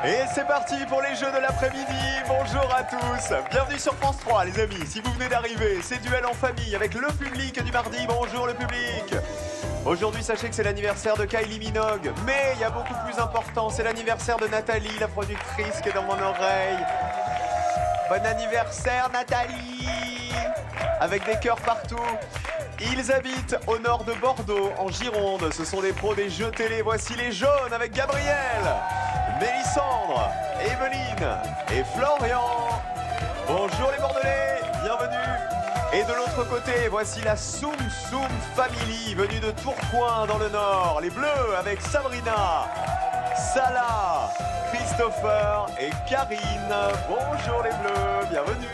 Et c'est parti pour les jeux de l'après-midi. Bonjour à tous. Bienvenue sur France 3, les amis. Si vous venez d'arriver, c'est duel en famille avec le public du mardi. Bonjour le public. Aujourd'hui, sachez que c'est l'anniversaire de Kylie Minogue. Mais il y a beaucoup plus important, c'est l'anniversaire de Nathalie, la productrice qui est dans mon oreille. Bon anniversaire Nathalie. Avec des cœurs partout. Ils habitent au nord de Bordeaux, en Gironde. Ce sont des pros des jeux télé. Voici les jaunes avec Gabriel, Mélissandre, Evelyne et Florian. Bonjour les Bordelais, bienvenue. Et de l'autre côté, voici la Soum Soum Family, venue de Tourcoing dans le nord. Les bleus avec Sabrina, Salah, Christopher et Karine. Bonjour les bleus, bienvenue.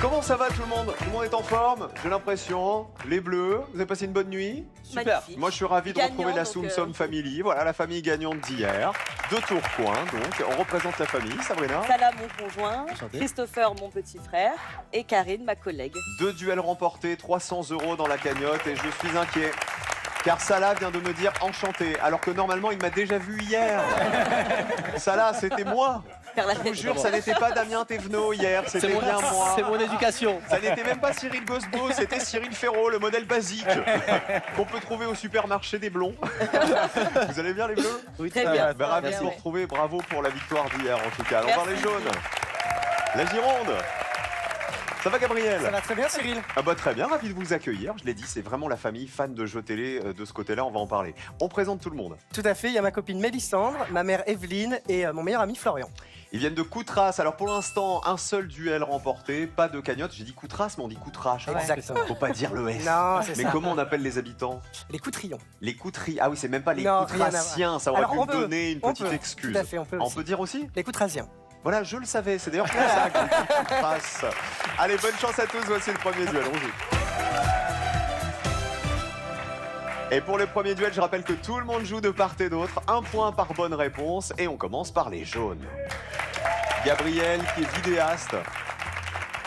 Comment ça va tout le monde? Tout le monde est en forme? J'ai l'impression. Les bleus, vous avez passé une bonne nuit? Super. Magnifique. Moi je suis ravi de retrouver la Soum Soum Family. Voilà la famille gagnante d'hier. De Tourcoing donc. On représente la famille. Sabrina. Salah mon conjoint, Christopher mon petit frère et Karine ma collègue. 2 duels remportés, 300 € dans la cagnotte et je suis inquiet. Car Salah vient de me dire enchanté, alors que normalement il m'a déjà vu hier. Salah, c'était moi. Je vous jure, ça n'était pas Damien Thévenot hier, c'était bien moi. C'est mon éducation. Ça n'était même pas Cyril Gosbo, c'était Cyril Ferraud, le modèle basique qu'on peut trouver au supermarché des blonds. Vous allez bien les bleus? Oui, très bien. Ben, ravi de vous retrouver, bravo pour la victoire d'hier en tout cas. Alors voir les jaunes. La Gironde. Ça va Gabriel? Ça va très bien Cyril. Ah bah très bien, ravi de vous accueillir. Je l'ai dit, c'est vraiment la famille fan de jeux télé de ce côté-là, on va en parler. On présente tout le monde. Tout à fait, il y a ma copine Mélissandre, ma mère Evelyne et mon meilleur ami Florian. Ils viennent de Coutras. Alors pour l'instant, un seul duel remporté, pas de cagnotte. J'ai dit Coutras, mais on dit Coutrache. Exactement. Faut pas dire le S. Non, c'est mais ça. comment on appelle les habitants? Les Coutrillons. Les Coutris. Ah oui, c'est même pas les Non, rien à Coutrassiens. Ça aurait Alors, pu on me peut, donner une on petite peut. excuse. Tout à fait, on peut On aussi. peut dire aussi? Les Coutrasiens. Voilà, je le savais. C'est d'ailleurs pour ça que je dis Coutras. Allez, bonne chance à tous. Voici le premier duel. On joue. Et pour le premier duel, je rappelle que tout le monde joue de part et d'autre. 1 point par bonne réponse. Et on commence par les jaunes. Gabriel, qui est vidéaste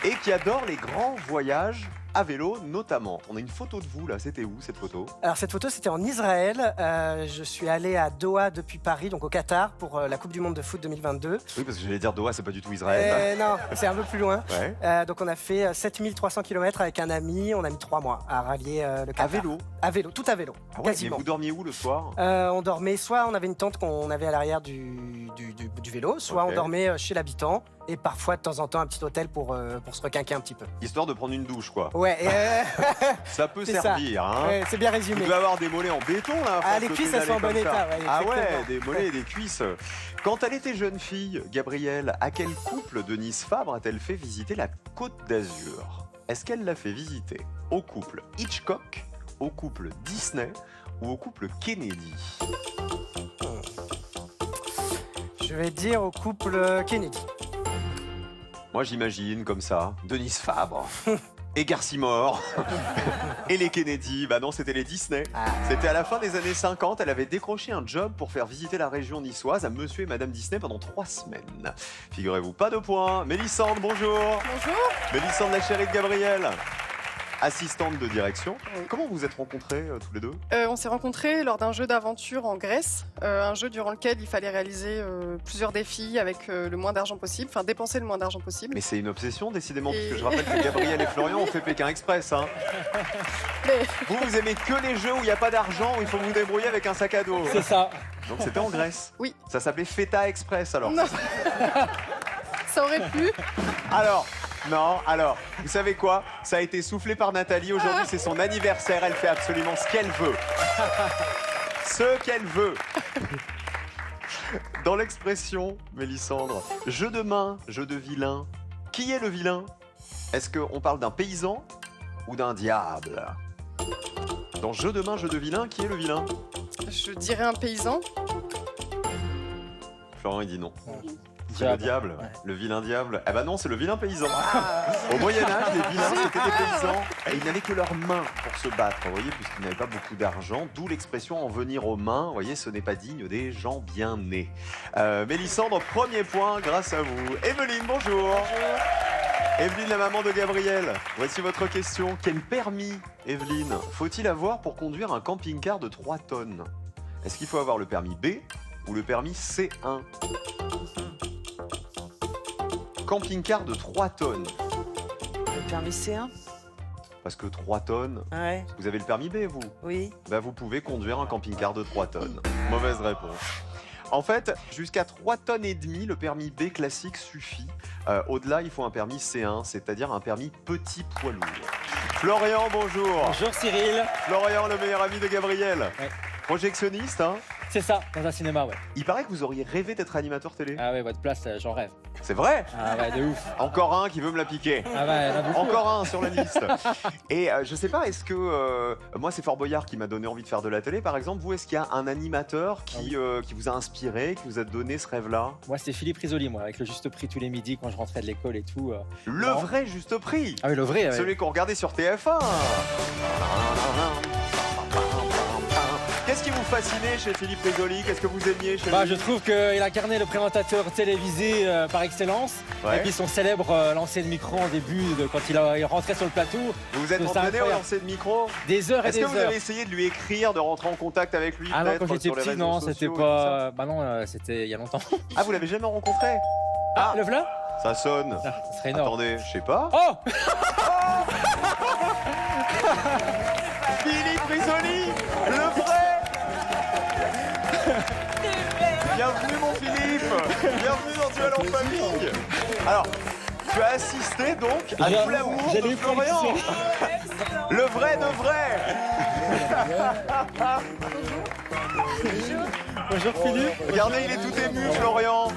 et qui adore les grands voyages à vélo notamment. On a une photo de vous là, c'était où cette photo? Alors cette photo c'était en Israël. Je suis allé à Doha depuis Paris, donc au Qatar, pour la Coupe du Monde de foot 2022. Oui, parce que j'allais dire Doha, c'est pas du tout Israël. Non, c'est un peu plus loin. Ouais. Donc on a fait 7300 km avec un ami, on a mis 3 mois à rallier le Qatar. À vélo? À vélo, tout à vélo, Ah ouais, mais quasiment. vous dormiez où le soir? On dormait, soit on avait une tente qu'on avait à l'arrière du vélo, soit Ok. on dormait chez l'habitant, et parfois de temps en temps un petit hôtel pour se requinquer un petit peu. Histoire de prendre une douche quoi. Ouais, Ça peut c'est ça. servir, hein. ouais, c'est bien Vous résumé. devez avoir des mollets en béton là. à Ah, force les de cuisses, elles pédaler sont en bon comme ça. état, ouais, Ah ouais, exactement. des mollets et des cuisses. Quand elle était jeune fille, Gabrielle, à quel couple Denise Fabre a-t-elle fait visiter la Côte d'Azur? Est-ce qu'elle l'a fait visiter au couple Hitchcock, au couple Disney ou au couple Kennedy? Je vais dire au couple Kennedy. Moi j'imagine comme ça, Denise Fabre et Garcimore et les Kennedy. Bah non, c'était les Disney. Ah. C'était à la fin des années 50, elle avait décroché un job pour faire visiter la région niçoise à monsieur et madame Disney pendant 3 semaines. Figurez-vous, pas de points. Mélissandre, bonjour. Bonjour. Mélissandre, la chérie de Gabriel. Assistante de direction. Comment vous êtes rencontrés tous les deux? On s'est rencontrés lors d'un jeu d'aventure en Grèce, un jeu durant lequel il fallait réaliser plusieurs défis avec le moins d'argent possible, enfin dépenser le moins d'argent possible. Mais c'est une obsession décidément, Et- puisque je rappelle que Gabriel et Florian ont fait Pékin Express. Hein. Mais Vous aimez que les jeux où il n'y a pas d'argent, où il faut vous débrouiller avec un sac à dos. C'est ça. Donc c'était en Grèce. Oui. Ça s'appelait Feta Express alors. Non. ça aurait pu. Alors, non, alors, vous savez quoi? Ça a été soufflé par Nathalie. Aujourd'hui, c'est son anniversaire. Elle fait absolument ce qu'elle veut. Ce qu'elle veut. Dans l'expression, Mélissandre, jeu de main, jeu de vilain. Qui est le vilain? Est-ce qu'on parle d'un paysan ou d'un diable? Dans jeu de main, jeu de vilain, qui est le vilain? Je dirais un paysan. Florent, il dit non. C'est le diable, le vilain diable. Eh ben non, c'est le vilain paysan. Au Moyen-Âge, les vilains, c'était des paysans. Et ils n'avaient que leurs mains pour se battre, vous voyez, puisqu'ils n'avaient pas beaucoup d'argent. D'où l'expression en venir aux mains. Vous voyez, ce n'est pas digne des gens bien nés. Mélissandre, premier point grâce à vous. Evelyne, bonjour. Evelyne, la maman de Gabriel. Voici votre question. Quel permis, Evelyne, faut-il avoir pour conduire un camping-car de 3 tonnes? Est-ce qu'il faut avoir le permis B, ou le permis C1? Camping-car de 3 tonnes. Le permis C1. Parce que 3 tonnes, Ouais, vous avez le permis B, vous? oui. Bah, vous pouvez conduire un camping-car de 3 tonnes. Mauvaise réponse. En fait, jusqu'à 3 tonnes et demie, le permis B classique suffit. Au-delà, il faut un permis C1, c'est-à-dire un permis petit poids lourd. Florian, bonjour. Bonjour Cyril. Florian, le meilleur ami de Gabriel. Ouais. Projectionniste, hein? C'est ça, dans un cinéma, ouais. Il paraît que vous auriez rêvé d'être animateur télé. Ah ouais, votre place, j'en rêve. C'est vrai? Ah ouais, de ouf. Encore un qui veut me la piquer. Ah ouais, il y en a beaucoup. Encore un sur la liste. Et je sais pas, est-ce que... moi, c'est Fort Boyard qui m'a donné envie de faire de la télé, par exemple. Vous, est-ce qu'il y a un animateur qui vous a inspiré, qui vous a donné ce rêve-là? Moi, c'était Philippe Risoli, moi, avec le juste prix tous les midis quand je rentrais de l'école et tout. Le Non. vrai juste prix. Ah oui, le vrai, ouais. Celui qu'on regardait sur TF1. Qu'est-ce qui vous fascinait chez Philippe Risoli? Qu'est-ce que vous aimiez chez Bah, lui? je trouve qu'il incarnait le présentateur télévisé par excellence. Ouais. Et puis son célèbre lancer de micro en début, quand il rentrait sur le plateau. Vous vous êtes C'est entraîné au incroyable. lancer de micro? Des heures et Est-ce des que vous heures. avez essayé de lui écrire, de rentrer en contact avec lui? Ah non, peut-être, quand j'étais sur les petit, réseaux non, sociaux c'était et tout pas. Bah non, c'était il y a longtemps. ça Ah, vous l'avez jamais rencontré? Ah, le voilà. Ça sonne. Ah, ça serait énorme. Attendez, je sais pas. Oh Philippe Risoli, le vrai. Bienvenue mon Philippe. Bienvenue dans Duel en famille. Alors, tu as assisté donc à tout l'amour de J'allais Florian. Le vrai de vrai. Bonjour Philippe. Regardez, il est tout ému, Florian.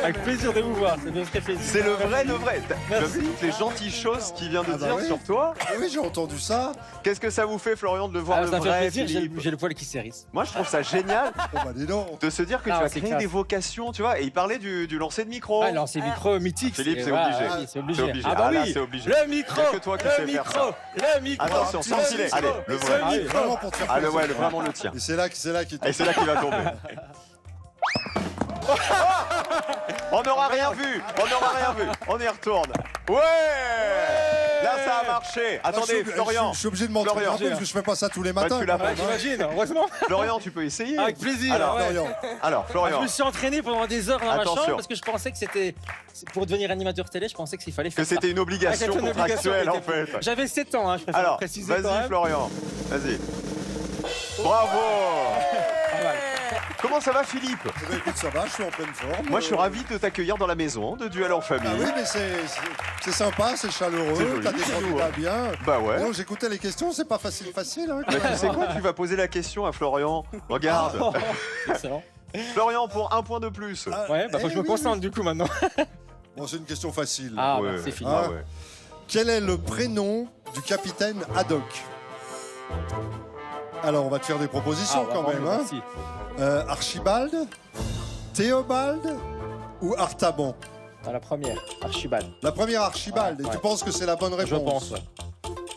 Avec plaisir de vous voir, ça fait très plaisir. C'est le vrai de vrai. Tu as Merci. vu toutes les gentilles choses qu'il vient de Ah bah dire oui. sur toi? Oui, j'ai entendu ça. Qu'est-ce que ça vous fait, Florian, de le voir Ah, le ça fait vrai plaisir, Philippe j'ai le poil qui s'érisse. Moi, je trouve ça génial Oh bah dis donc. de se dire que Ah, tu as c'est créé classe. des vocations, tu vois. Et il parlait du lancer de micro. Ah, alors c'est micro mythique. Philippe, c'est voilà, obligé. oui, c'est obligé. C'est obligé. Ah bah Ah là, oui, c'est obligé. le micro, Il y a que toi qui sais le faire micro, ça. le micro. Attention, sans le filet. micro, Allez, le vrai. le Ah oui, micro. vraiment pour te faire Ah, le, plaisir. ouais, vraiment le tien. Et c'est là qu'il Et c'est là qu'il va tomber. On n'aura rien vu. On n'aura rien vu. On y retourne. Ouais. Là, ça a marché. Attendez, Florian. Je suis obligé de m'entraîner Florian. un peu parce que je fais pas ça tous les Bah, matins. tu l'as quand pas même, hein. J'imagine, heureusement. Florian, tu peux essayer. Avec plaisir. Alors, ouais. Florian. Alors, Je Florian, me suis entraîné pendant des heures dans ma Attention. chambre parce que je pensais que c'était pour devenir animateur télé, je pensais qu'il fallait que faire ça. c'était une obligation Ah, c'était une contractuelle, en obligation, fait. J'avais 7 ans, hein, je préfère Alors, préciser quand vas-y, même. Florian. Vas-y. Bravo. Pas mal. Comment ça va, Philippe? Eh ben, écoute, ça va, je suis en pleine forme. Moi, je suis ravi de t'accueillir dans la maison de Duel en famille. Ah oui, mais c'est sympa, c'est C'est chaleureux, joli, t'as des c'est doux, candidats hein. bien. Bah ouais. Non, j'écoutais les questions, c'est pas facile. Hein, Mais tu sais quoi, tu vas poser la question à Florian. Regarde. Excellent. Florian pour un point de plus. Ah, Ouais, bah faut que je me oui, concentre oui. du coup maintenant. Bon, c'est une question facile. Ah, Ouais. bah, c'est fini. Ah Ah. ouais. Quel est le prénom du capitaine Haddock? Alors, on va te faire des propositions Ah, quand bah, même. bravo, Hein. merci. Archibald, Théobald ou Artaban? Dans la première, Archibald. La première Archibald. Ouais, Et tu ouais. penses que c'est la bonne réponse? Je pense, ouais.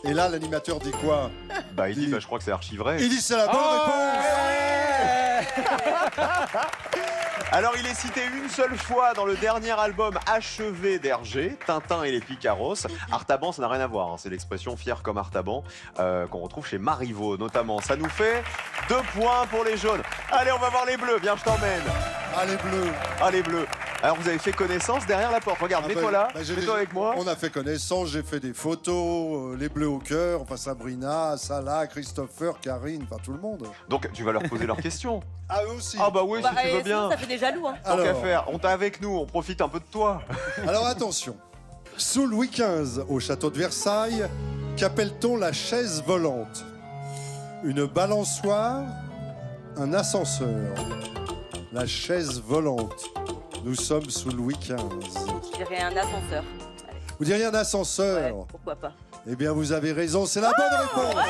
Et là, l'animateur dit quoi? Bah, il dit, bah, je crois que c'est archi vrai. Il dit c'est la bonne réponse. Alors, il est cité une seule fois dans le dernier album achevé d'Hergé, Tintin et les Picaros. Artaban, ça n'a rien à voir. Hein. C'est l'expression fier comme Artaban qu'on retrouve chez Marivaux, notamment. Ça nous fait 2 points pour les jaunes. Allez, on va voir les bleus. Viens, je t'emmène. Ah, les bleus. Ah, les bleus. Alors, vous avez fait connaissance derrière la porte. Regarde, Ah, mets-toi bah, là. bah, j'ai Mets-toi déjà- avec moi. On a fait connaissance, j'ai fait des photos, les bleus au cœur, enfin Sabrina, Salah, Christopher, Karine, enfin tout le monde. Donc, tu vas leur poser leurs questions. Ah, eux aussi. Ah, bah oui, Bah, si tu veux sinon, bien. ça fait des jaloux. Hein. Tant qu'à Alors, faire. On t'a avec nous. On profite un peu de toi. alors attention. Sous Louis XV, au château de Versailles, qu'appelle-t-on la chaise volante? Une balançoire? Un ascenseur? La chaise volante. Nous sommes sous Louis XV. Je dirais un ascenseur. Vous diriez un ascenseur? Ouais, pourquoi pas. Eh bien, vous avez raison, c'est la bonne réponse. Ouais,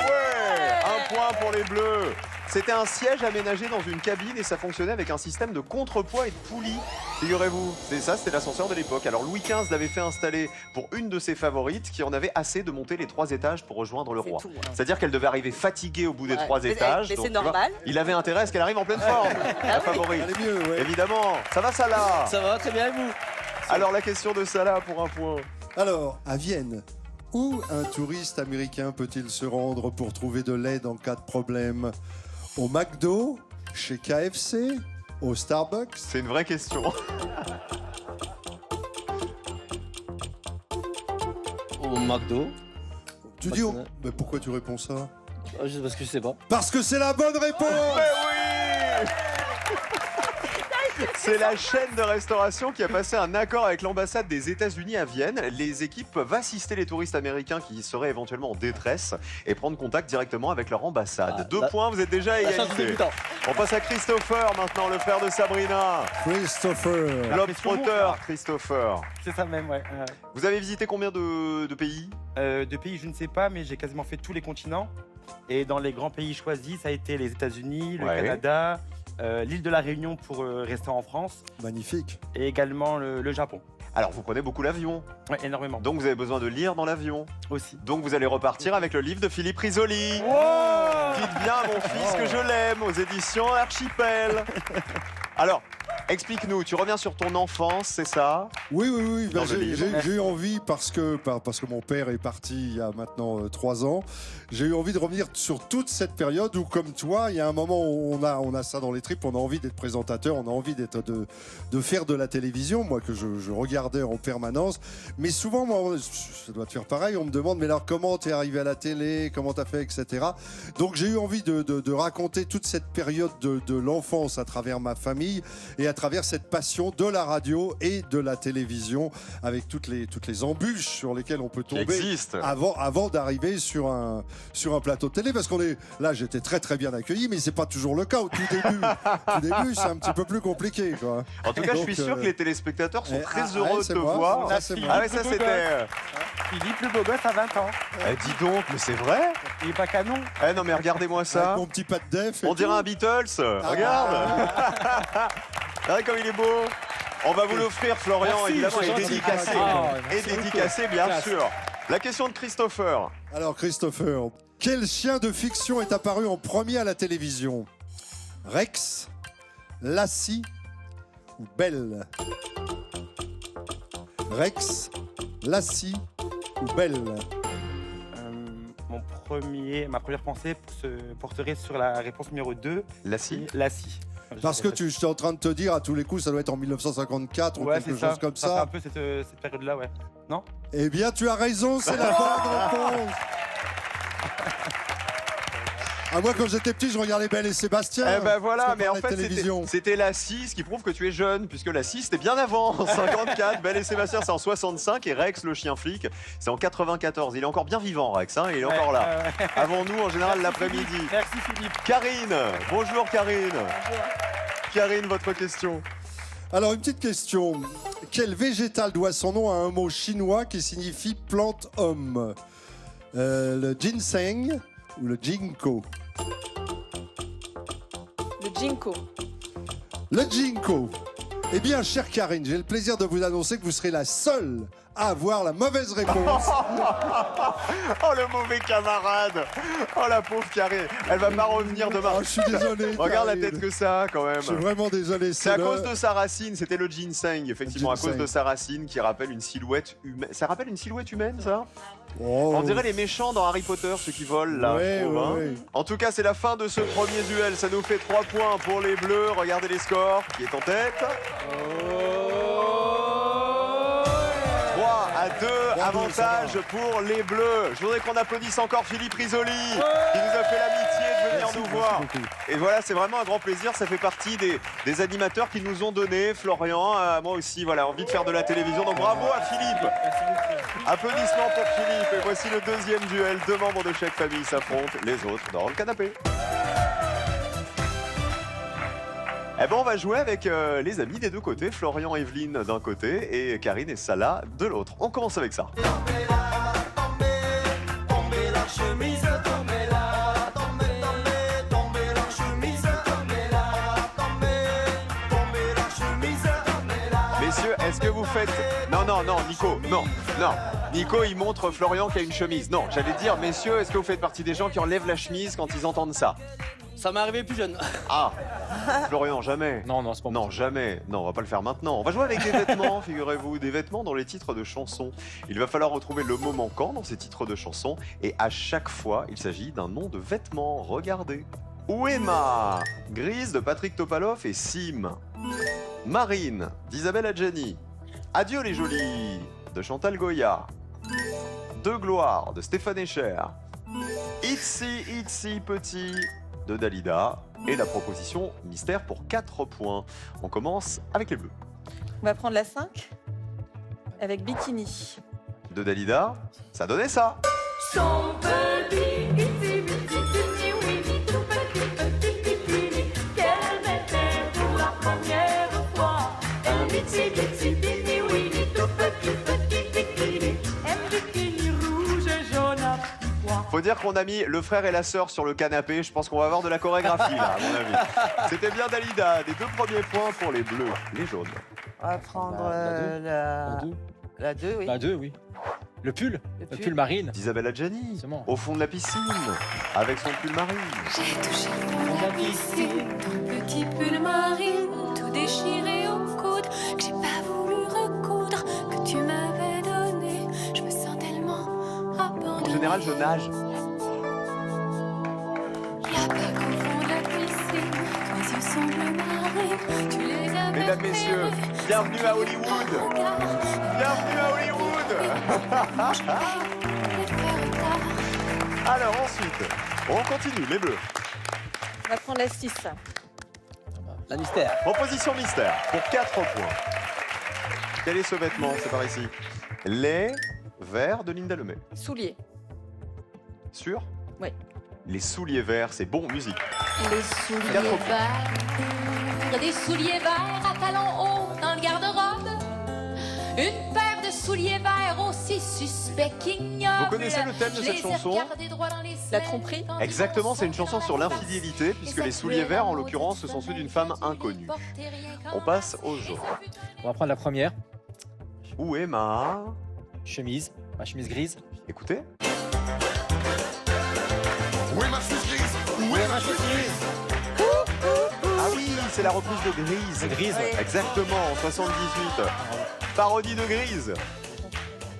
un point pour les bleus. C'était un siège aménagé dans une cabine et ça fonctionnait avec un système de contrepoids et de poulies. Figurez-vous, c'est ça, c'était l'ascenseur de l'époque. Alors Louis XV l'avait fait installer pour une de ses favorites qui en avait assez de monter les 3 étages pour rejoindre le C'est roi. tout, hein. C'est-à-dire qu'elle devait arriver fatiguée au bout des Ouais. 3 Mais- étages. mais donc, c'est tu vois, normal. il avait intérêt à ce qu'elle arrive en pleine forme, la oui. favorite. Elle est mieux, ouais. Évidemment, ça va ça là. Ça va, très bien, et vous? Alors la question de Salah pour un point. Alors, à Vienne, où un touriste américain peut-il se rendre pour trouver de l'aide en cas de problème? Au McDo, chez KFC, au Starbucks. C'est une vraie question. Au McDo. Tu dis, mais pourquoi tu réponds ça? Juste parce que je sais pas. Parce que c'est la bonne réponse. Mais oui. C'est la chaîne de restauration qui a passé un accord avec l'ambassade des États-Unis à Vienne. Les équipes peuvent assister les touristes américains qui seraient éventuellement en détresse et prendre contact directement avec leur ambassade. 2 points, vous êtes déjà à égalité. On passe à Christopher maintenant, le frère de Sabrina. Christopher. Globetrotter, Christopher. C'est ça même, ouais. Vous avez visité combien de pays? De pays, je ne sais pas, mais j'ai quasiment fait tous les continents. Et dans les grands pays choisis, ça a été les États-Unis, le Canada, l'île de la Réunion pour rester en France. Magnifique. Et également le Japon. Alors, vous prenez beaucoup l'avion. Ouais, énormément. Donc, vous avez besoin de lire dans l'avion. Aussi. Donc, vous allez repartir avec le livre de Philippe Risoli. Dites bien à mon fils que je l'aime, aux éditions Archipel. Alors, explique-nous, tu reviens sur ton enfance, c'est ça? Oui, oui, oui. Dans le livre. J'ai eu envie, parce que mon père est parti il y a maintenant 3 ans, j'ai eu envie de revenir sur toute cette période où, comme toi, il y a un moment où on a ça dans les tripes, on a envie d'être présentateur, on a envie de faire de la télévision, moi que je regardais en permanence. Mais souvent, moi, ça doit te faire pareil, on me demande, mais alors comment t'es arrivé à la télé, comment t'as fait, etc. Donc j'ai eu envie de raconter toute cette période de l'enfance à travers ma famille et à travers cette passion de la radio et de la télévision, avec toutes les embûches sur lesquelles on peut tomber avant d'arriver sur un plateau de télé, parce qu'on est là, j'étais très très bien accueilli, mais c'est pas toujours le cas au tout début, c'est un petit peu plus compliqué, quoi. En tout cas, je suis sûr que les téléspectateurs sont très heureux de te voir. Ah ouais, ça c'était Philippe le beau gosse à 20 ans. dis donc, mais c'est vrai? Il est pas canon. Eh non, mais regardez-moi ça. Avec mon petit pas de def. On dirait un Beatles. Regarde. Regardez comme il est beau. On va vous l'offrir, Florian, merci, évidemment, et dédicacé. Et dédicacé, bien sûr. La question de Christopher. Alors, Christopher, quel chien de fiction est apparu en premier à la télévision? Rex, Lassie ou Belle? Rex, Lassie ou Belle? Ma première pensée se porterait sur la réponse numéro 2. Lassie. Lassie. Parce que je suis en train de te dire, à tous les coups, ça doit être en 1954 ou quelque chose comme ça. C'est un peu cette période-là, ouais. Non? Eh bien, tu as raison, c'est la bonne réponse. Moi, quand j'étais petit, je regardais Belle et Sébastien. Eh ben voilà, mais en la fait, c'était Lassie, ce qui prouve que tu es jeune, puisque Lassie, c'était bien avant, en 54. Belle et Sébastien, c'est en 65, et Rex, le chien flic, c'est en 94. Il est encore bien vivant, Rex, hein, il est encore là. Avant nous, en général, l'après-midi. Merci, Philippe. Karine, bonjour Karine. Bonjour. Karine, votre question. Alors, une petite question. Quel végétal doit son nom à un mot chinois qui signifie plante-homme? Le ginseng ou le ginkgo? Le ginkgo. Le ginkgo. Eh bien, chère Karine, j'ai le plaisir de vous annoncer que vous serez la seule à avoir la mauvaise réponse. Oh, le mauvais camarade. Oh, la pauvre Karine. Elle va pas revenir demain. Oh, je suis désolé. Regarde Karine. la tête que ça a, quand même. Je suis vraiment désolé. C'est à cause de sa racine. C'était le ginseng, effectivement, à cause de sa racine qui rappelle une silhouette humaine. Ça rappelle une silhouette humaine, ça? On dirait les méchants dans Harry Potter, ceux qui volent, là. Oui. En tout cas, c'est la fin de ce premier duel. Ça nous fait 3 points pour les Bleus. Regardez les scores. Qui est en tête? 3-2, avantage pour les Bleus. Je voudrais qu'on applaudisse encore Philippe Risoli, qui nous a fait l'amitié de venir nous voir. Et voilà, c'est vraiment un grand plaisir. Ça fait partie des animateurs qui nous ont donné, Florian, moi aussi, voilà, envie de faire de la télévision. Donc bravo à Philippe. Applaudissements pour Philippe. Et voici le deuxième duel. 2 membres de chaque famille s'affrontent, les autres dans le canapé. Eh ben on va jouer avec les amis des deux côtés, Florian et Evelyne d'un côté et Karine et Salah de l'autre. On commence avec ça. Messieurs, est-ce que vous faites... Non, Nico, non. Nico, il montre Florian qui a une chemise. Non, j'allais dire, messieurs, est-ce que vous faites partie des gens qui enlèvent la chemise quand ils entendent ça? Ça m'est arrivé plus jeune. Ah, Florian, jamais. Non, c'est pas Non, jamais. Non, on va pas le faire maintenant. On va jouer avec des vêtements, figurez-vous, des vêtements dans les titres de chansons. Il va falloir retrouver le mot manquant dans ces titres de chansons. Et à chaque fois, il s'agit d'un nom de vêtement. Regardez. Ouema, Grise de Patrick Topalov et Sim. Marine d'Isabelle Adjani. Adieu les jolis de Chantal Goya. De gloire de Stéphane Echer. Itzy Petit de Dalida. Et la proposition mystère pour 4 points. On commence avec les bleus. On va prendre la 5 avec Bikini. De Dalida, ça donnait ça. Son petit, petit, petit, oui, tout petit, qu'elle mettait pour la première fois. Un petit, oui, tout petit, un bikini rouge et jaune à pois. Faut dire qu'on a mis le frère et la sœur sur le canapé. Je pense qu'on va avoir de la chorégraphie là, à mon avis. C'était bien Dalida. Des 2 premiers points pour les bleus. Les jaunes. On va prendre la 2, oui. La 2, oui. Le pull marine. D'Isabelle Adjani, C'est bon. au fond de la piscine, avec son pull marine. J'ai touché la piscine, ton petit pull marine, tout déchiré au coude, que j'ai pas voulu recoudre, que tu m'avais donné. Je me sens tellement abandonnée. En général, je nage. Y'a pas qu'au fond de la piscine, quand ils sont bleu marine, tu les as Mesdames, messieurs, bienvenue à Hollywood. Bienvenue à Hollywood. Alors ensuite, on continue, les bleus. On va prendre la 6. La mystère. Proposition mystère pour 4 points. Quel est ce vêtement? C'est par ici. Les verts de Linda Lemay. Souliers. Sûr? Oui. Les souliers verts, c'est bon, musique. Les souliers 4 points. verts, des souliers verts à talons hauts dans le garde-robe. Une paire de souliers verts aussi suspects qu'ignobles. Vous connaissez le thème de cette chanson? La tromperie. Exactement, c'est une chanson sur l'infidélité, puisque les souliers verts, en l'occurrence, ce sont ceux d'une femme inconnue. On passe aux jaune. On va prendre la première. Où est ma Chemise. Ma chemise grise. Écoutez. Ah oui, c'est la reprise de Grise. Grise. Exactement, en 78. Parodie de Grise.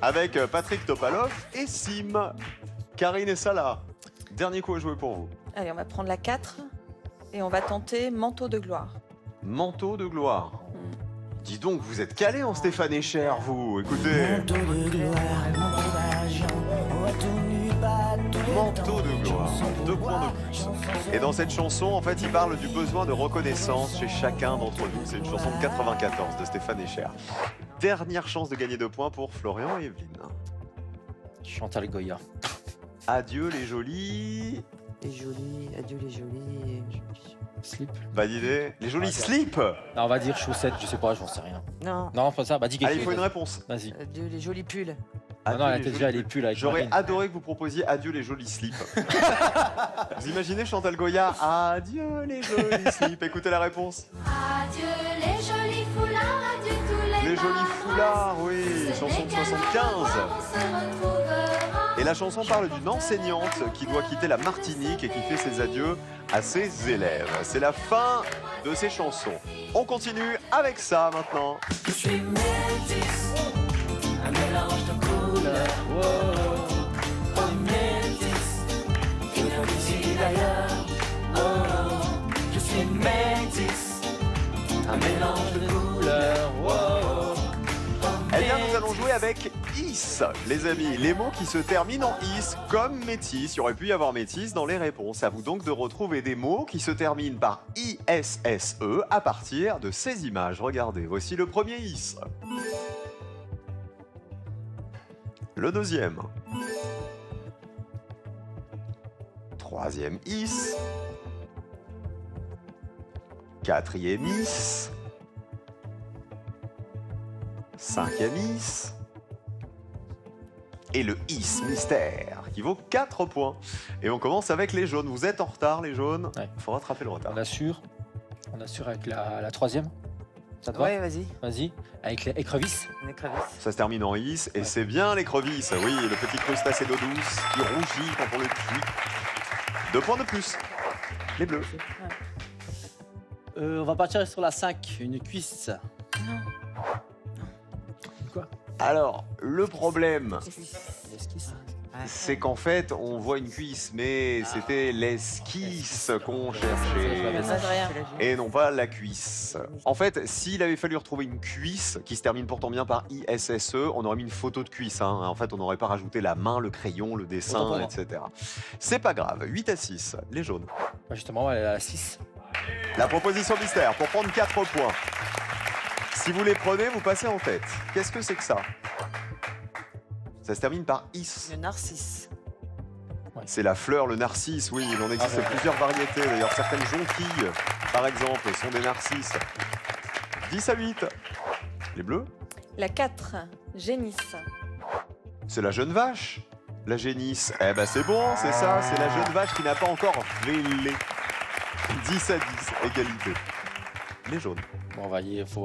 Avec Patrick Topalov et Sim. Karine et Salah. Dernier coup à jouer pour vous. Allez, on va prendre la 4 et on va tenter Manteau de gloire. Manteau de gloire. Dis donc, vous êtes calé en Stéphane Echer, vous. Écoutez. Manteau de gloire. 2 points de plus. Et dans cette chanson, en fait, il parle du besoin de reconnaissance chez chacun d'entre nous. C'est une chanson de 94 de Stéphane Echer. Dernière chance de gagner 2 points pour Florian et Evelyne. Chantal Goya. Adieu les jolis. Les jolis, adieu les jolis. Slip. Pas d'idée. Les jolis slips. Non, on va dire chaussettes, je sais pas, j'en sais rien. Non, Non, pas ça, bah dis quelque Allez, il faut chose. une réponse. Vas-y. adieu les jolis pulls. Ah non, elle Adieu était les déjà jolis les pulls avec J'aurais Marine. adoré que vous proposiez adieu les jolis slips. Vous imaginez Chantal Goya? Adieu les jolis slips. Écoutez la réponse. Adieu les jolis foulards, adieu tous Les jolis foulards, oui, chanson de 75. Et la chanson parle d'une enseignante qui doit quitter la Martinique et qui fait ses adieux à ses élèves. C'est la fin de ces chansons. On continue avec ça maintenant. Je suis métis, un mélange de couleurs. Métis, qui vient d'ici d'ailleurs. Je suis métis, un mélange de couleurs. Eh bien, nous allons jouer avec is, les amis. Les mots qui se terminent en is, comme métis. Il aurait pu y avoir métis dans les réponses. À vous donc de retrouver des mots qui se terminent par ISSE à partir de ces images. Regardez, voici le premier is. Le deuxième. Troisième is. Quatrième is. Cinquième is. Et le is mystère qui vaut 4 points. Et on commence avec les jaunes. Vous êtes en retard, les jaunes. Ouais. Il faut rattraper le retard. On assure. On assure avec la troisième. Ça te va? Ouais, vas-y. Vas-y. Avec les écrevisses. Une écrevisse. Ça se termine en is. Et c'est bien l'écrevisse. Oui, le petit crustacé d'eau douce qui rougit quand on le cuit. 2 points de plus. Les bleus. On va partir sur la 5, une cuisse. Alors, le problème, L'esquisse. Ouais. c'est qu'en fait, on voit une cuisse, mais c'était l'esquisse qu'on cherchait. Ça, c'est rien. Et non pas la cuisse. En fait, s'il avait fallu retrouver une cuisse qui se termine pourtant bien par ISSE, on aurait mis une photo de cuisse. Hein. En fait, on n'aurait pas rajouté la main, le crayon, le dessin, etc. C'est pas grave. 8-6, les jaunes. Bah, justement, elle est à 6. La proposition mystère pour prendre 4 points. Si vous les prenez, vous passez en tête. Qu'est-ce que c'est que ça? Ça se termine par is. Le narcisse. C'est la fleur, le narcisse, oui. Il en existe plusieurs variétés. D'ailleurs, certaines jonquilles, par exemple, sont des narcisses. 10-8. Les bleus? La 4, génisse. C'est la jeune vache. La génisse. Eh ben c'est bon, c'est ça. C'est la jeune vache qui n'a pas encore vélé. 10-10, égalité. Les jaunes. Bon,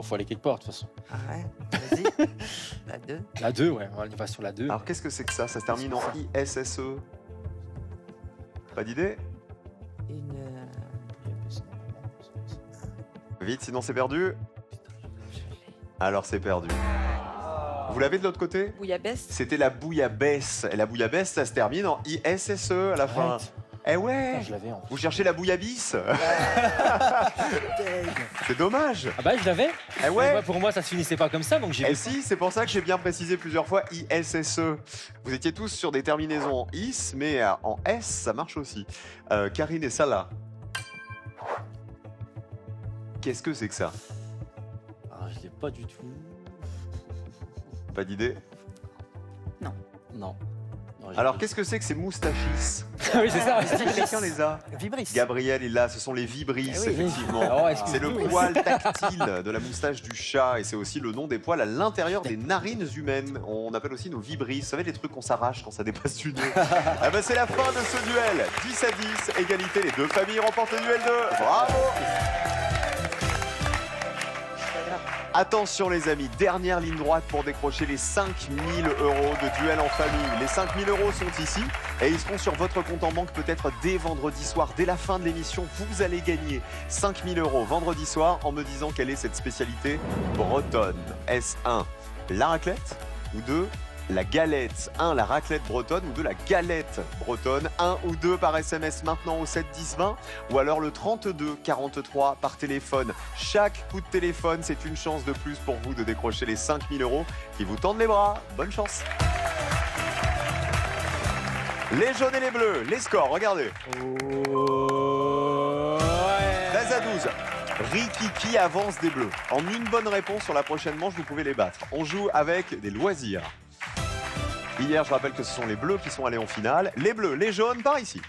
faut aller quelque part, de toute façon. Ah ouais, vas-y. La 2. La 2, ouais, on y va sur la 2. Alors qu'est-ce que c'est que ça? Ça se termine en ISSE. Pas d'idée? Vite, sinon c'est perdu. Alors c'est perdu. Vous l'avez de l'autre côté? Bouillabaisse. C'était la bouillabaisse. Et la bouillabaisse, ça se termine en ISSE à la fin. Eh ouais. Putain, je l'avais, en fait. Vous cherchez la bouillabaisse? C'est dommage. Ah bah je l'avais. Eh ouais. Mais pour moi ça se finissait pas comme ça, donc j'ai. Et si, c'est pour ça que j'ai bien précisé plusieurs fois ISSE. Vous étiez tous sur des terminaisons en IS, mais en S, ça marche aussi. Karine et Salah. Qu'est-ce que c'est que ça? Ah, je l'ai pas du tout. Pas d'idée? Non. Alors qu'est-ce que c'est que ces moustachis? Oui, c'est ça. Quelqu'un les a? Vibris. Gabriel est là, ce sont les vibris, effectivement. Oh, C'est le poil tactile de la moustache du chat et c'est aussi le nom des poils à l'intérieur des narines humaines. On appelle aussi nos vibris. Vous savez, les trucs qu'on s'arrache quand ça dépasse du nez. Ah ben, c'est la fin de ce duel. 10-10, égalité. Les deux familles remportent le duel 2. Bravo! Attention les amis, dernière ligne droite pour décrocher les 5 000 € de duel en famille. Les 5 000 € sont ici et ils seront sur votre compte en banque peut-être dès vendredi soir. Dès la fin de l'émission, vous allez gagner 5 000 € vendredi soir en me disant quelle est cette spécialité bretonne. Est-ce 1, la raclette ou 2, la galette? 1, la raclette bretonne ou 2, la galette bretonne? 1 ou 2 par SMS maintenant au 7 10 20 ou alors le 32 43 par téléphone. Chaque coup de téléphone, c'est une chance de plus pour vous de décrocher les 5 000 € qui vous tendent les bras. Bonne chance. Les jaunes et les bleus, les scores, regardez. 13 à 12. Rikiki avance des bleus. En une bonne réponse sur la prochaine manche, vous pouvez les battre. On joue avec des loisirs. Hier, je rappelle que ce sont les bleus qui sont allés en finale. Les bleus, les jaunes, par ici.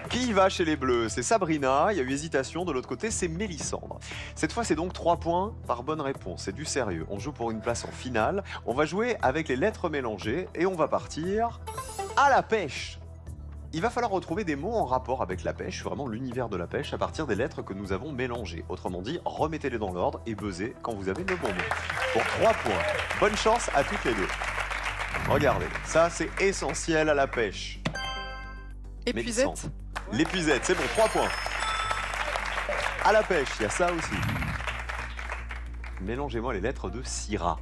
Qui va chez les bleus? C'est Sabrina, il y a eu hésitation. De l'autre côté, c'est Mélissandre. Cette fois, c'est donc 3 points par bonne réponse. C'est du sérieux. On joue pour une place en finale. On va jouer avec les lettres mélangées et on va partir à la pêche. Il va falloir retrouver des mots en rapport avec la pêche, vraiment l'univers de la pêche, à partir des lettres que nous avons mélangées. Autrement dit, remettez-les dans l'ordre et buzzez quand vous avez le bon mot. Pour 3 points. Bonne chance à toutes les deux. Regardez, ça c'est essentiel à la pêche. Épuisette. L'épuisette, c'est bon, 3 points. À la pêche, il y a ça aussi. Mélangez-moi les lettres de Syrah.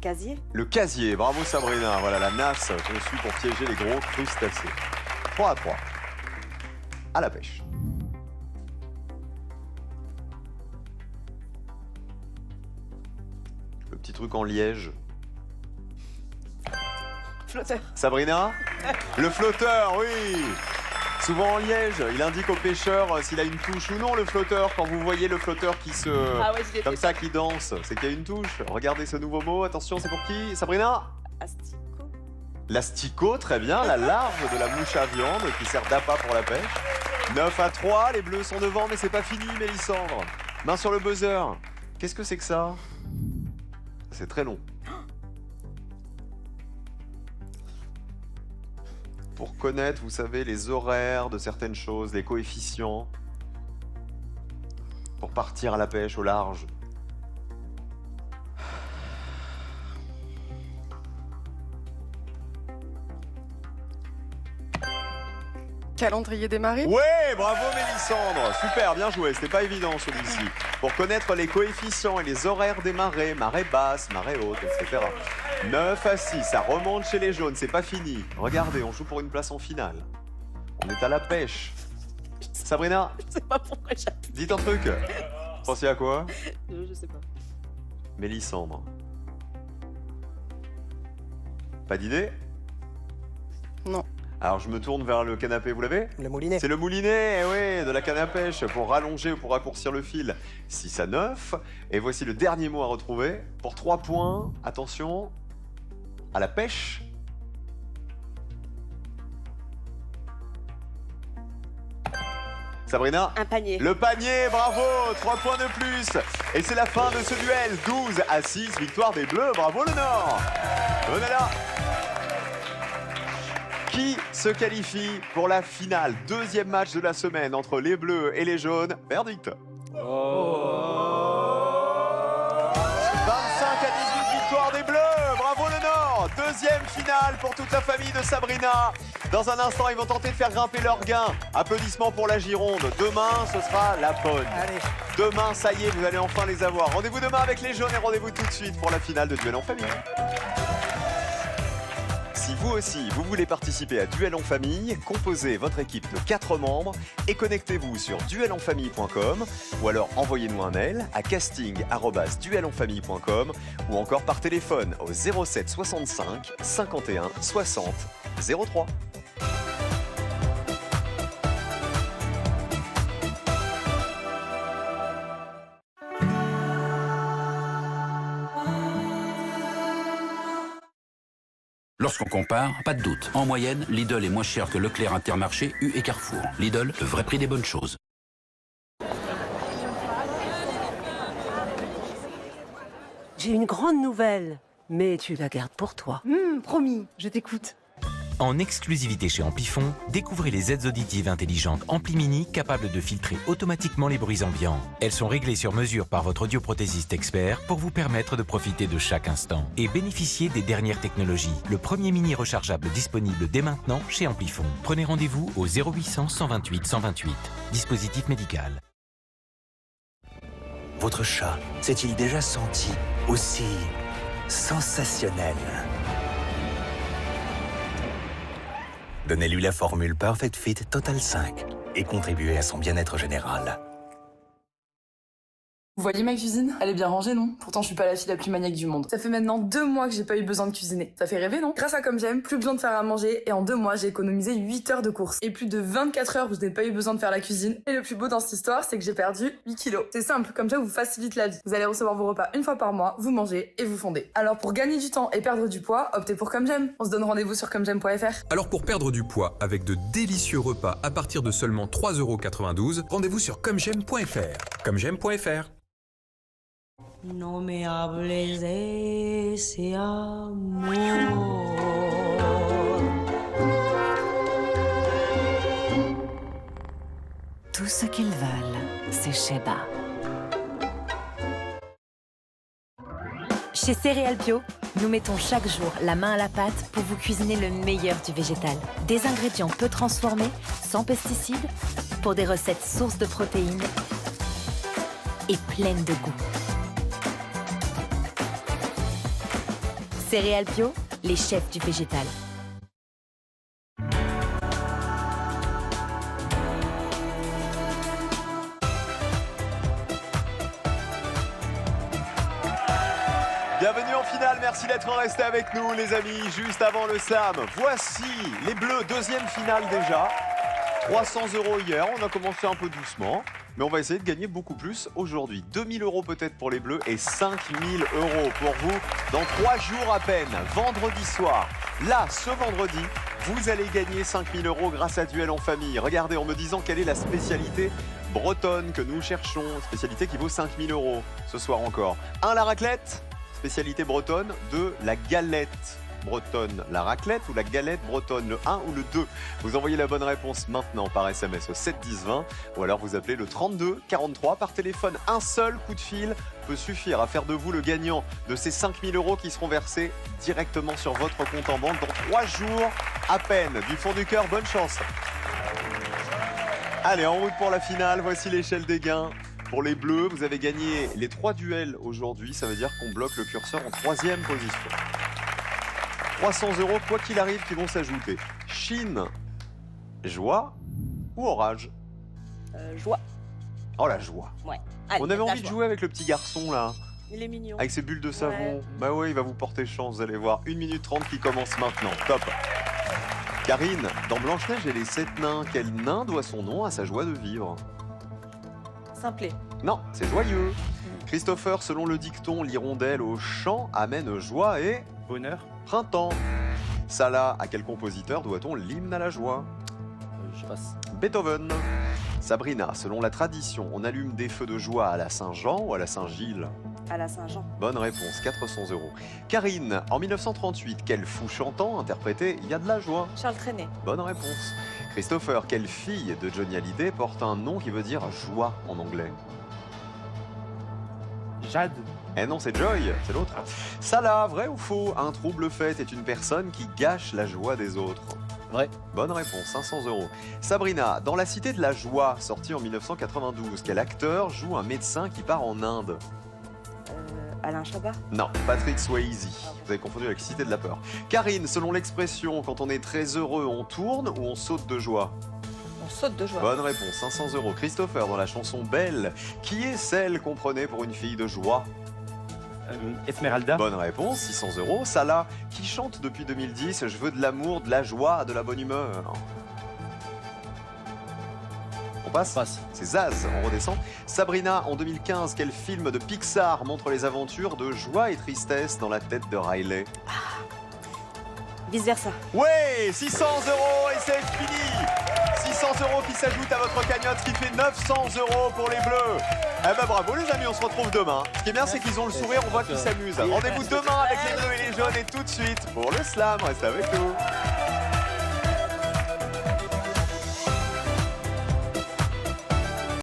Casier. Le casier, bravo Sabrina. Voilà la nasse conçue pour piéger les gros crustacés. 3 à 3. À la pêche. Le petit truc en liège. Flotteur. Sabrina? Le flotteur, oui. Souvent en liège, il indique au pêcheur s'il a une touche ou non, le flotteur. Quand vous voyez le flotteur qui se... Ah ouais, comme ça, qui danse, c'est qu'il y a une touche. Regardez ce nouveau mot, attention, c'est pour qui? Sabrina? Asticot. L'asticot, très bien, la larve de la mouche à viande qui sert d'appât pour la pêche. 9 à 3, les bleus sont devant, mais c'est pas fini, Mélissandre. Main sur le buzzer. Qu'est-ce que c'est que ça? C'est très long. Pour connaître, vous savez, les horaires de certaines choses, les coefficients. Pour partir à la pêche au large. calendrier des marées. Ouais, bravo Mélissandre. Super, bien joué. C'était pas évident celui-ci. Pour connaître les coefficients et les horaires des marées, marée basse, marée haute, etc. 9-6, ça remonte chez les jaunes, c'est pas fini. Regardez, on joue pour une place en finale. On est à la pêche. Sabrina, Je sais pas pourquoi j'ai... dites un truc. Pensez à quoi? Je sais pas. Mélissandre. Pas d'idée? Non. Alors je me tourne vers le canapé, vous l'avez? Le moulinet. C'est le moulinet, oui, de la canne à pêche pour rallonger ou pour raccourcir le fil. 6-9. Et voici le dernier mot à retrouver. Pour 3 points, attention, à la pêche. Sabrina? Un panier. Le panier, bravo, 3 points de plus. Et c'est la fin de ce duel, 12-6, victoire des Bleus, bravo le Nord. Venez là. Qui se qualifie pour la finale? Deuxième match de la semaine entre les Bleus et les Jaunes. Verdict. 25 à 18, victoire des Bleus. Bravo le Nord. Deuxième finale pour toute la famille de Sabrina. Dans un instant, ils vont tenter de faire grimper leur gain. Applaudissements pour la Gironde. Demain, ce sera la bonne. Allez. Demain, ça y est, vous allez enfin les avoir. Rendez-vous demain avec les Jaunes et rendez-vous tout de suite pour la finale de Duel en famille. Si vous aussi, vous voulez participer à Duel en famille, composez votre équipe de 4 membres et connectez-vous sur duelenfamille.com ou alors envoyez-nous un mail à casting@duelenfamille.com ou encore par téléphone au 07 65 51 60 03. Lorsqu'on compare, pas de doute. En moyenne, Lidl est moins cher que Leclerc, Intermarché, U et Carrefour. Lidl, le vrai prix des bonnes choses. J'ai une grande nouvelle, mais tu la gardes pour toi. Promis, je t'écoute. En exclusivité chez Amplifon, découvrez les aides auditives intelligentes Ampli Mini capables de filtrer automatiquement les bruits ambiants. Elles sont réglées sur mesure par votre audioprothésiste expert pour vous permettre de profiter de chaque instant et bénéficier des dernières technologies. Le premier mini rechargeable disponible dès maintenant chez Amplifon. Prenez rendez-vous au 0800 128 128. Dispositif médical. Votre chat s'est-il déjà senti aussi sensationnel? Donnez-lui la formule Perfect Fit Total 5 et contribuez à son bien-être général. Vous voyez ma cuisine? Elle est bien rangée, non? Pourtant, je suis pas la fille la plus maniaque du monde. Ça fait maintenant 2 mois que j'ai pas eu besoin de cuisiner. Ça fait rêver, non? Grâce à Comme J'aime, plus besoin de faire à manger et en 2 mois, j'ai économisé 8 heures de courses. Et plus de 24 heures où je n'ai pas eu besoin de faire la cuisine. Et le plus beau dans cette histoire, c'est que j'ai perdu 8 kilos. C'est simple, Comme J'aime vous facilite la vie. Vous allez recevoir vos repas une fois par mois, vous mangez et vous fondez. Alors pour gagner du temps et perdre du poids, optez pour Comme J'aime. On se donne rendez-vous sur comej'aime.fr. Alors pour perdre du poids avec de délicieux repas à partir de seulement 3,92 €, rendez-vous sur comej'aime.fr. comej'aime.fr. No me hables de ese amor. Tout ce qu'ils veulent, c'est Sheba. Chez Céréales Bio, nous mettons chaque jour la main à la pâte pour vous cuisiner le meilleur du végétal. Des ingrédients peu transformés, sans pesticides, pour des recettes sources de protéines et pleines de goût. Céréales Bio, les chefs du végétal. Bienvenue en finale, merci d'être restés avec nous les amis, juste avant le slam. Voici les Bleus, deuxième finale déjà. 300 € hier, on a commencé un peu doucement, mais on va essayer de gagner beaucoup plus aujourd'hui. 2000 € peut-être pour les Bleus et 5000 € pour vous dans 3 jours à peine, vendredi soir. Là, ce vendredi, vous allez gagner 5000 € grâce à Duel en famille. Regardez, en me disant quelle est la spécialité bretonne que nous cherchons, spécialité qui vaut 5000 € ce soir encore. 1, la raclette, spécialité bretonne. 2, la galette bretonne, la raclette ou la galette bretonne, le 1 ou le 2. Vous envoyez la bonne réponse maintenant par SMS au 7 10 20 ou alors vous appelez le 32 43 par téléphone. Un seul coup de fil peut suffire à faire de vous le gagnant de ces 5000 € qui seront versés directement sur votre compte en banque dans 3 jours à peine. Du fond du cœur, bonne chance. Allez, en route pour la finale, voici l'échelle des gains. Pour les Bleus, vous avez gagné les 3 duels aujourd'hui, ça veut dire qu'on bloque le curseur en 3e position. 300 € quoi qu'il arrive qui vont s'ajouter. Chine, joie ou orage? Joie. Oh la joie. Ouais. On avait envie de jouer avec le petit garçon là. Il est mignon. Avec ses bulles de savon. Ouais. Bah ouais, il va vous porter chance, vous allez voir. 1 minute 30 qui commence maintenant. Top. Karine, dans Blanche-Neige et les 7 nains, quel nain doit son nom à sa joie de vivre? Simplet. Non, c'est joyeux. Christopher, selon le dicton, l'hirondelle au champ amène joie et... bonheur. Printemps. Salah, à quel compositeur doit-on l'hymne à la joie? Je passe. Beethoven. Sabrina, selon la tradition, on allume des feux de joie à la Saint-Jean ou à la Saint-Gilles? À la Saint-Jean. Bonne réponse, 400 €. Karine, en 1938, quel fou chantant interprétait « Il y a de la joie » Charles Trenet. Bonne réponse. Christopher, quelle fille de Johnny Hallyday porte un nom qui veut dire joie en anglais? Jade. Eh non, c'est Joy, c'est l'autre. Salah, vrai ou faux? Un trouble fait est une personne qui gâche la joie des autres. Vrai. Bonne réponse, 500 €. Sabrina, dans La Cité de la Joie, sortie en 1992, quel acteur joue un médecin qui part en Inde? Alain Chabat. Non, Patrick Swayze. Vous avez confondu avec Cité de la Peur. Karine, selon l'expression, quand on est très heureux, on tourne ou on saute de joie? On saute de joie. Bonne réponse, 500 €. Christopher, dans la chanson Belle, qui est celle qu'on prenait pour une fille de joie? Esmeralda. Bonne réponse, 600 €. Salah, qui chante depuis 2010 « Je veux de l'amour, de la joie, de la bonne humeur ». On passe, c'est Zaz, on redescend. Sabrina, en 2015, quel film de Pixar montre les aventures de joie et tristesse dans la tête de Riley? Vice versa. Ouais, 600 € et c'est fini. 600 € qui s'ajoutent à votre cagnotte, ce qui fait 900 € pour les Bleus. Eh ben bravo les amis, on se retrouve demain. Ce qui est bien, c'est qu'ils ont le sourire, on voit qu'ils s'amusent. Rendez-vous demain avec les Bleus et les Jaunes et tout de suite pour le slam, restez avec nous.